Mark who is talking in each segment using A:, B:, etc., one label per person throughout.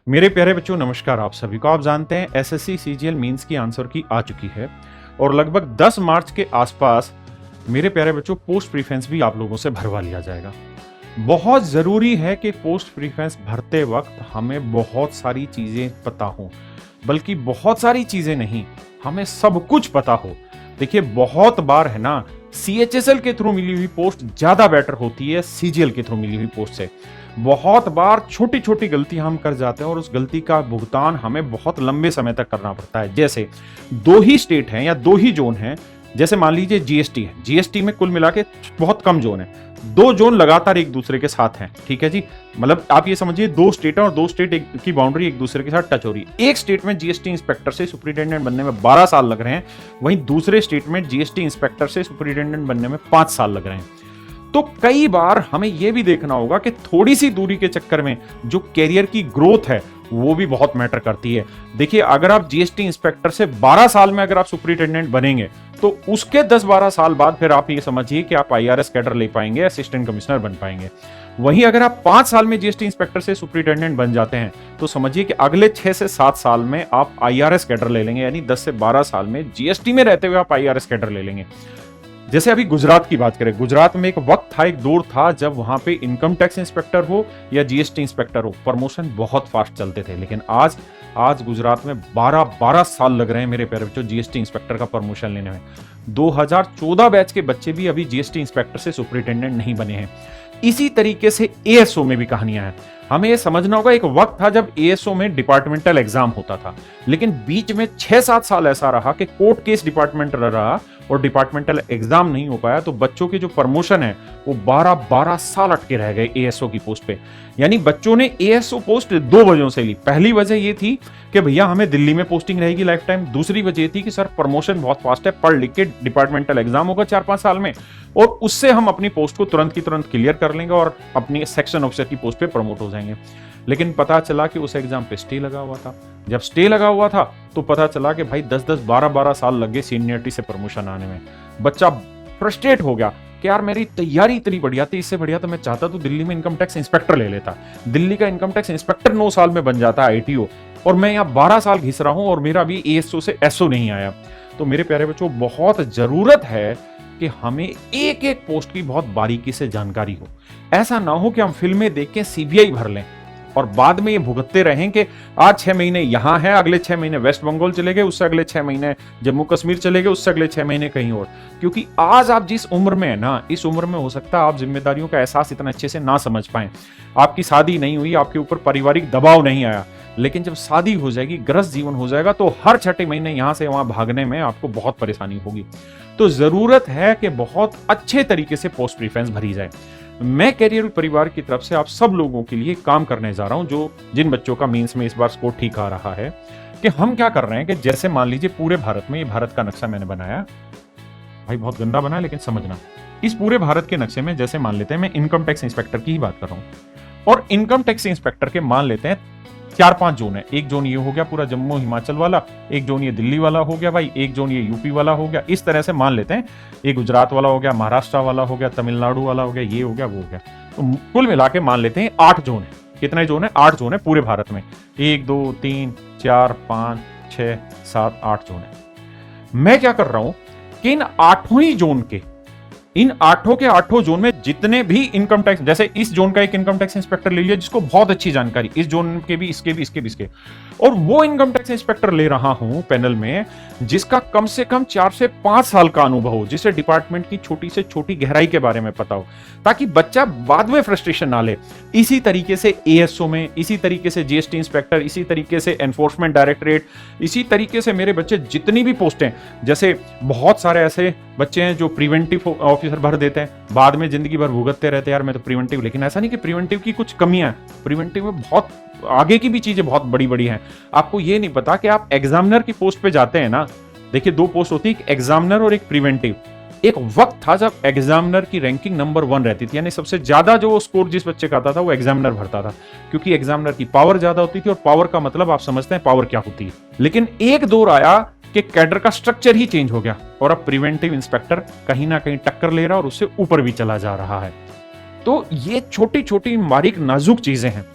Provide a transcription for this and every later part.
A: मेरे प्यारे बच्चों नमस्कार आप सभी को। आप जानते हैं एसएससी सीजीएल मेंस की आंसर की आ चुकी है और लगभग 10 मार्च के आसपास मेरे प्यारे बच्चों पोस्ट प्रीफेंस भी आप लोगों से भरवा लिया जाएगा। बहुत ज़रूरी है कि पोस्ट प्रीफेंस भरते वक्त हमें बहुत सारी चीज़ें पता हों, बल्कि बहुत सारी चीज़ें नहीं, हमें सब कुछ पता हो। देखिए बहुत बार है ना, सीएचएसएल के थ्रू मिली हुई पोस्ट ज़्यादा बेटर होती है सीजीएल के थ्रू मिली हुई पोस्ट से। बहुत बार छोटी छोटी गलती हम कर जाते हैं और उस गलती का भुगतान हमें बहुत लंबे समय तक करना पड़ता है। जैसे दो ही स्टेट हैं या दो ही जोन हैं, जैसे मान लीजिए जीएसटी है, जीएसटी में कुल मिला के बहुत कम जोन है, दो जोन लगातार एक दूसरे के साथ हैं, ठीक है जी। मतलब आप ये समझिए दो स्टेट है और दो स्टेट की बाउंड्री एक दूसरे के साथ टच हो रही है। एक स्टेट में जीएसटी इंस्पेक्टर से सुपरिटेंडेंट बनने में 12 साल लग रहे हैं, वहीं दूसरे स्टेट में जीएसटी इंस्पेक्टर से सुपरिटेंडेंट बनने में 5 साल लग रहे हैं। तो कई बार हमें यह भी देखना होगा कि थोड़ी सी दूरी के चक्कर में जो कैरियर की ग्रोथ है वो भी बहुत मैटर करती है। देखिए अगर आप जीएसटी इंस्पेक्टर से 12 साल में अगर आप सुपरिटेंडेंट बनेंगे तो उसके 10-12 साल बाद फिर आप ये समझिए कि आप आईआरएस कैडर ले पाएंगे, असिस्टेंट कमिश्नर बन पाएंगे। वहीं अगर आप 5 साल में जीएसटी इंस्पेक्टर से सुपरिटेंडेंट बन जाते हैं तो समझिए कि अगले 6 से 7 साल में आप आईआरएस कैडर ले लेंगे, यानी 10 से 12 साल में जीएसटी में रहते हुए आप आईआरएस कैडर ले लेंगे। जैसे अभी गुजरात की बात करें, गुजरात में एक वक्त था, एक दौर था जब वहां पे इनकम टैक्स इंस्पेक्टर हो या जीएसटी इंस्पेक्टर हो, प्रमोशन बहुत फास्ट चलते थे। लेकिन आज गुजरात में 12 साल लग रहे हैं मेरे प्यारे बच्चों जीएसटी इंस्पेक्टर का प्रमोशन लेने में। 2014 बैच के बच्चे भी अभी जीएसटी इंस्पेक्टर से सुपरिटेंडेंट नहीं बने हैं। इसी तरीके से एएसओ में भी कहानियां हैं। हमें यह समझना होगा, एक वक्त था जब एएसओ में डिपार्टमेंटल एग्जाम होता था, लेकिन बीच में 6-7 साल ऐसा रहा कि कोर्ट केस डिपार्टमेंटल रहा और डिपार्टमेंटल एग्जाम नहीं हो पाया, तो बच्चों के जो प्रमोशन है वो 12 साल अटके रह गए एएसओ की पोस्ट पे। यानी बच्चों ने एएसओ पोस्ट दो वजहों से ली। पहली वजह ये थी कि भैया हमें दिल्ली में पोस्टिंग रहेगी लाइफ टाइम। दूसरी वजह थी कि सर प्रमोशन बहुत फास्ट है, पढ़ लिख के डिपार्टमेंटल एग्जाम होगा 4-5 साल में और उससे हम अपनी पोस्ट को तुरंत की तुरंत क्लियर कर लेंगे और अपनी सेक्शन ऑफिसर की पोस्ट पे प्रमोट हो जाएंगे। लेकिन पता चला कि उस एग्जाम पे स्टे लगा हुआ था। जब स्टे लगा हुआ था तो पता चला कि भाई 10-10, 12-12 साल लग गए सीनियरिटी से प्रमोशन आने में। बच्चा फ्रस्ट्रेट हो गया कि यार मेरी तैयारी इतनी बढ़िया थी, इससे बढ़िया तो मैं चाहता तो दिल्ली में इनकम टैक्स इंस्पेक्टर ले लेता। दिल्ली का इनकम टैक्स इंस्पेक्टर 9 साल में बन जाता है आईटीओ, और मैं यहाँ 12 साल घिस रहा हूं और मेरा भी एएसओ से एसओ नहीं आया। तो मेरे प्यारे बच्चों बहुत जरूरत है कि हमें एक एक पोस्ट की बहुत बारीकी से जानकारी हो। ऐसा ना हो कि हम फिल्में देख के सीबीआई भर लें और बाद में ये भुगतते रहें कि आज 6 महीने यहां है, अगले 6 महीने वेस्ट बंगाल चले गए, उससे अगले 6 महीने जम्मू कश्मीर चले गए, उससे अगले 6 महीने कहीं और। क्योंकि आज आप जिस उम्र में है ना, इस उम्र में हो सकता है आप जिम्मेदारियों का एहसास इतना अच्छे से ना समझ पाएं। आपकी शादी नहीं हुई, आपके ऊपर पारिवारिक दबाव नहीं आया, लेकिन जब शादी हो जाएगी, गृहस्थ जीवन हो जाएगा, तो हर 6 महीने यहां से वहां भागने में आपको बहुत परेशानी होगी। तो जरूरत है कि बहुत अच्छे तरीके से पोस्ट प्रीफेंस भरी जाए। मैं कैरियर परिवार की तरफ से आप सब लोगों के लिए काम करने जा रहा हूं, जिन बच्चों का मींस में इस बार स्कोर ठीक आ रहा है, कि हम क्या कर रहे हैं कि जैसे मान लीजिए पूरे भारत में, ये भारत का नक्शा मैंने बनाया, भाई बहुत गंदा बना है लेकिन समझना, इस पूरे भारत के नक्शे में जैसे मान लेते हैं, मैं इनकम टैक्स इंस्पेक्टर की ही बात कर रहा हूं, और इनकम टैक्स इंस्पेक्टर के मान लेते हैं 4-5 जोन है। एक जोन ये हो गया पूरा जम्मू हिमाचल वाला, एक जोन ये दिल्ली वाला हो गया भाई, एक जोन ये यूपी वाला हो गया। इस तरह से मान लेते हैं, एक गुजरात वाला हो गया, महाराष्ट्र वाला हो गया, तमिलनाडु वाला हो गया, ये हो गया, वो हो गया। तो कुल मिला के मान लेते हैं 8 जोन है। कितने जोन है? 8 जोन है पूरे भारत में। 1 2 3 4 5 6 7 8 जोन है। मैं क्या कर रहा हूं कि इन 8 ही जोन के, इन 8 के 8 जोन में जितने भी इनकम टैक्स, जैसे इस जोन का एक इनकम टैक्स इंस्पेक्टर ले लिया जिसको बहुत अच्छी जानकारी, इस जोन के भी, इसके भी, इसके भी, इसके, और वो इनकम टैक्स इंस्पेक्टर ले रहा हूं पैनल में जिसका कम से कम 4 से 5 साल का अनुभव हो, जिसे डिपार्टमेंट की छोटी से छोटी गहराई के बारे में पता हो, ताकि बच्चा बाद में फ्रस्ट्रेशन ना ले। इसी तरीके से एएसओ में, इसी तरीके से जीएसटी इंस्पेक्टर, इसी तरीके से एनफोर्समेंट डायरेक्टरेट, इसी तरीके से मेरे बच्चे जितनी भी पोस्टें, जैसे बहुत सारे ऐसे बच्चे हैं जो प्रिवेंटिव ऑफिसर भर देते हैं, बाद में जिंदगी भर भुगतते रहते हैं यार मैं तो प्रिवेंटिव। लेकिन ऐसा नहीं कि प्रिवेंटिव की कुछ कमियां हैं, प्रिवेंटिव में बहुत आगे की भी चीजें बहुत बड़ी बड़ी हैं। आपको ये नहीं पता कि आप एग्जामिनर की पोस्ट पे जाते हैं ना, देखिए 2 पोस्ट होती है, एक एग्जामिनर और एक प्रिवेंटिव। एक वक्त था जब एग्जामिनर की रैंकिंग नंबर 1 रहती थी, यानी सबसे ज्यादा जो स्कोर जिस बच्चे का आता था वो एग्जामिनर भरता था, क्योंकि एग्जामिनर की पावर ज्यादा होती थी, और पावर का मतलब आप समझते हैं पावर क्या होती है। लेकिन एक दौर आया कि कैडर का स्ट्रक्चर ही चेंज हो गया और अब प्रिवेंटिव इंस्पेक्टर कहीं ना कहीं टक्कर ले रहा है और उससे ऊपर भी चला जा रहा है। तो ये छोटी छोटी बारीक नाजुक चीजें हैं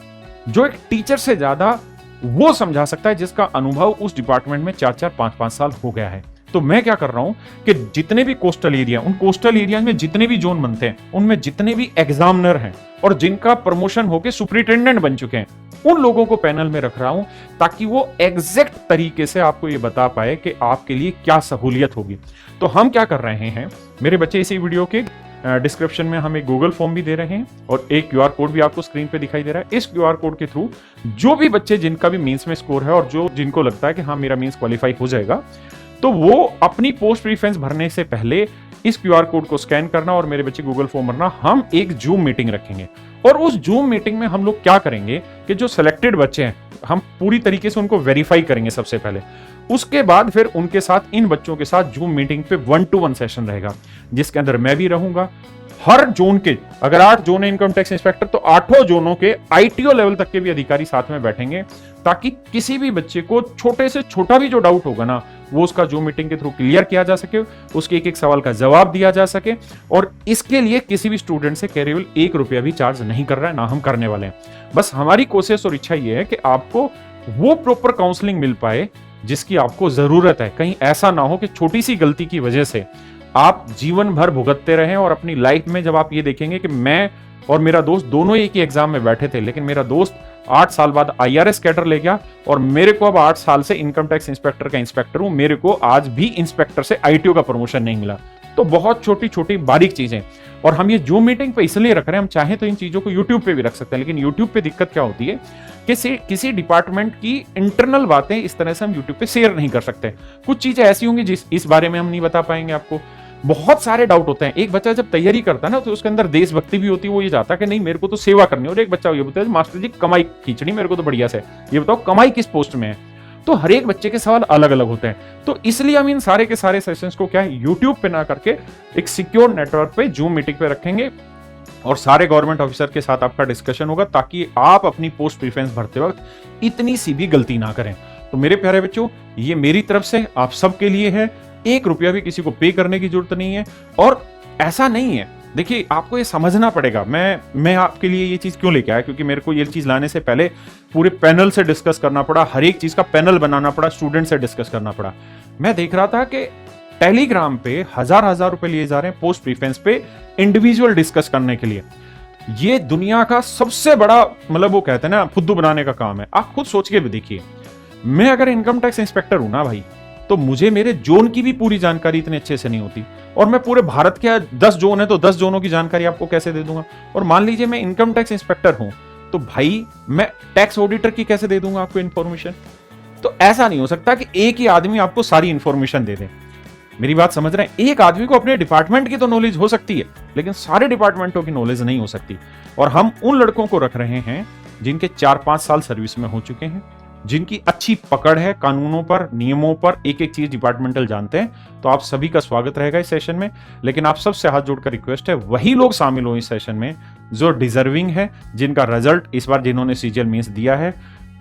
A: जो एक टीचर से ज्यादा वो समझा सकता है जिसका अनुभव उस डिपार्टमेंट में 4-4 5-5 साल हो गया है। तो मैं क्या कर रहा हूं कि जितने भी कोस्टल एरिया, उन कोस्टल एरिया में जितने भी जोन बनते हैं, उनमें जितने भी एग्जामिनर हैं और जिनका प्रमोशन होके सुपरिटेंडेंट बन चुके हैं, उन लोगों को पैनल में रख रहा हूं ताकि वो एग्जैक्ट तरीके से आपको ये बता पाए कि आपके लिए क्या सहूलियत होगी। तो हम क्या कर रहे हैं, मेरे बच्चे इसी वीडियो के डिस्क्रिप्शन में हम एक गूगल फॉर्म भी दे रहे हैं और एक क्यूआर कोड भी आपको स्क्रीन पे दिखाई दे रहा है। इस क्यूआर कोड के थ्रू जो भी बच्चे जिनका भी मींस में स्कोर है और जिनको लगता है कि हाँ मेरा मींस क्वालिफाई हो जाएगा, तो वो अपनी पोस्ट प्रीफरेंस भरने से पहले इस क्यूआर कोड को स्कैन करना और मेरे बच्चे गूगल फॉर्म भरना। हम एक जूम मीटिंग रखेंगे और उस जूम मीटिंग में हम लोग क्या करेंगे कि जो सिलेक्टेड बच्चे हैं हम पूरी तरीके से उनको वेरीफाई करेंगे सबसे पहले। उसके बाद फिर उनके साथ, इन बच्चों के साथ जूम मीटिंग पे 1-to-1 सेशन रहेगा जिसके अंदर मैं भी रहूंगा। हर जोन के, अगर 8 जोन है इनकम टैक्स इंस्पेक्टर, तो 8 जोनों के आईटीओ लेवल तक के भी अधिकारी साथ में बैठेंगे ताकि किसी भी बच्चे को छोटे से छोटा भी जो डाउट होगा ना, वो उसका जूम मीटिंग के थ्रू क्लियर किया जा सके, उसके एक एक सवाल का जवाब दिया जा सके। और इसके लिए किसी भी स्टूडेंट से केवल 1 रुपया भी चार्ज नहीं कर रहा है, ना हम करने वाले हैं। बस हमारी कोशिश और इच्छा ये है कि आपको वो प्रॉपर काउंसलिंग मिल पाए जिसकी आपको जरूरत है। कहीं ऐसा ना हो कि छोटी सी गलती की वजह से आप जीवन भर भुगतते रहें और अपनी लाइफ में जब आप ये देखेंगे कि मैं और मेरा दोस्त दोनों एक ही एग्जाम में बैठे थे, लेकिन मेरा दोस्त 8 साल बाद आईआरएस कैडर ले गया और मेरे को अब 8 साल से इनकम टैक्स इंस्पेक्टर का इंस्पेक्टर हूं, मेरे को आज भी इंस्पेक्टर से आईटीओ का प्रमोशन नहीं मिला। तो बहुत छोटी छोटी बारीक चीजें, और हम ये जूम मीटिंग पे इसलिए रख रहे हैं, हम चाहे तो इन चीजों को यूट्यूब पे भी रख सकते हैं, लेकिन यूट्यूब पे दिक्कत क्या होती है कि किसी डिपार्टमेंट की इंटरनल बातें इस तरह से हम यूट्यूब पे शेयर नहीं कर सकते। कुछ चीजें ऐसी होंगी जिस इस बारे में हम नहीं बता पाएंगे आपको। बहुत सारे डाउट होते हैं। एक बच्चा जब तैयारी करता है ना, तो उसके अंदर देशभक्ति भी होती है। वो ये चाहता है कि नहीं, मेरे को तो सेवा करनी है। और एक बच्चा ये बोलता है मास्टर जी कमाई खींचनी, मेरे को तो बढ़िया से ये बताओ कमाई किस पोस्ट में है। तो हर एक बच्चे के सवाल अलग अलग होते हैं। तो इसलिए हम इन सारे के सारे सेशंस को क्या है, यूट्यूब पे ना करके एक सिक्योर नेटवर्क पे जूम मीटिंग पे रखेंगे और सारे गवर्नमेंट ऑफिसर के साथ आपका डिस्कशन होगा ताकि आप अपनी पोस्ट प्रीफरेंस भरते वक्त इतनी सी भी गलती ना करें। तो मेरे प्यारे बच्चों, ये मेरी तरफ से आप सबके लिए है। 1 रुपया भी किसी को पे करने की जरूरत नहीं है। और ऐसा नहीं है, देखिए आपको ये समझना पड़ेगा। मैं आपके लिए ये चीज क्यों लेके आया, क्योंकि मेरे को ये चीज लाने से पहले पूरे पैनल से डिस्कस करना पड़ा, हर एक चीज का पैनल बनाना पड़ा, स्टूडेंट से डिस्कस करना पड़ा। मैं देख रहा था कि टेलीग्राम पे हजार रुपए लिए जा रहे हैं पोस्ट प्रीफरेंस पे इंडिविजुअल डिस्कस करने के लिए। ये दुनिया का सबसे बड़ा, मतलब वो कहते हैं ना, फुद्दू बनाने का काम है। आप खुद सोच के भी देखिए, मैं अगर इनकम टैक्स इंस्पेक्टर हूं ना भाई, तो मुझे मेरे जोन की भी पूरी जानकारी इतने अच्छे से नहीं होती। और मैं पूरे भारत के 10 जोन है तो 10 जोनों की जानकारी आपको कैसे दे दूंगा। और मान लीजिए मैं इनकम टैक्स इंस्पेक्टर हूं, तो भाई मैं टैक्स ऑडिटर की कैसे दे दूंगा आपको इन्फॉर्मेशन। तो ऐसा नहीं हो सकता कि एक ही आदमी आपको सारी इंफॉर्मेशन दे दे। मेरी बात समझ रहे हैं? एक आदमी को अपने डिपार्टमेंट की तो नॉलेज हो सकती है, लेकिन सारे डिपार्टमेंटों की नॉलेज नहीं हो सकती। और हम उन लड़कों को रख रहे हैं जिनके 4-5 साल सर्विस में हो चुके हैं, जिनकी अच्छी पकड़ है कानूनों पर, नियमों पर, एक एक चीज डिपार्टमेंटल जानते हैं। तो आप सभी का स्वागत रहेगा इस सेशन में। लेकिन आप सबसे हाथ जोड़कर रिक्वेस्ट है, वही लोग शामिल हो इस सेशन में जो डिजर्विंग है, जिनका रिजल्ट इस बार जिन्होंने सीजीएल मींस दिया है।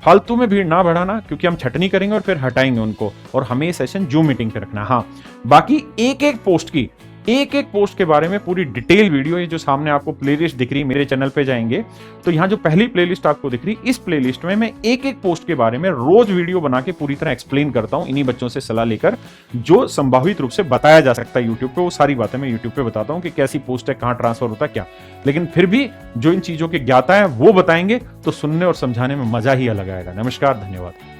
A: फालतू में भीड़ ना बढ़ाना, क्योंकि हम छटनी करेंगे और फिर हटाएंगे उनको। और हमें ये सेशन जूम मीटिंग पे रखना। हाँ, बाकी एक एक पोस्ट के बारे में पूरी डिटेल वीडियो, ये जो सामने आपको प्लेलिस्ट दिख रही है, मेरे चैनल पे जाएंगे तो यहाँ जो पहली प्लेलिस्ट आपको दिख रही, इस प्लेलिस्ट में मैं एक एक पोस्ट के बारे में रोज वीडियो बना के पूरी तरह एक्सप्लेन करता हूँ, इन्हीं बच्चों से सलाह लेकर। जो संभावित रूप से बताया जा सकता है यूट्यूब पे, वो सारी बातें मैं यूट्यूब पे बताता हूँ कि कैसी पोस्ट है, कहाँ ट्रांसफर होता है, क्या। लेकिन फिर भी जो इन चीजों के ज्ञाता है वो बताएंगे, तो सुनने और समझाने में मजा ही अलग आएगा। नमस्कार, धन्यवाद।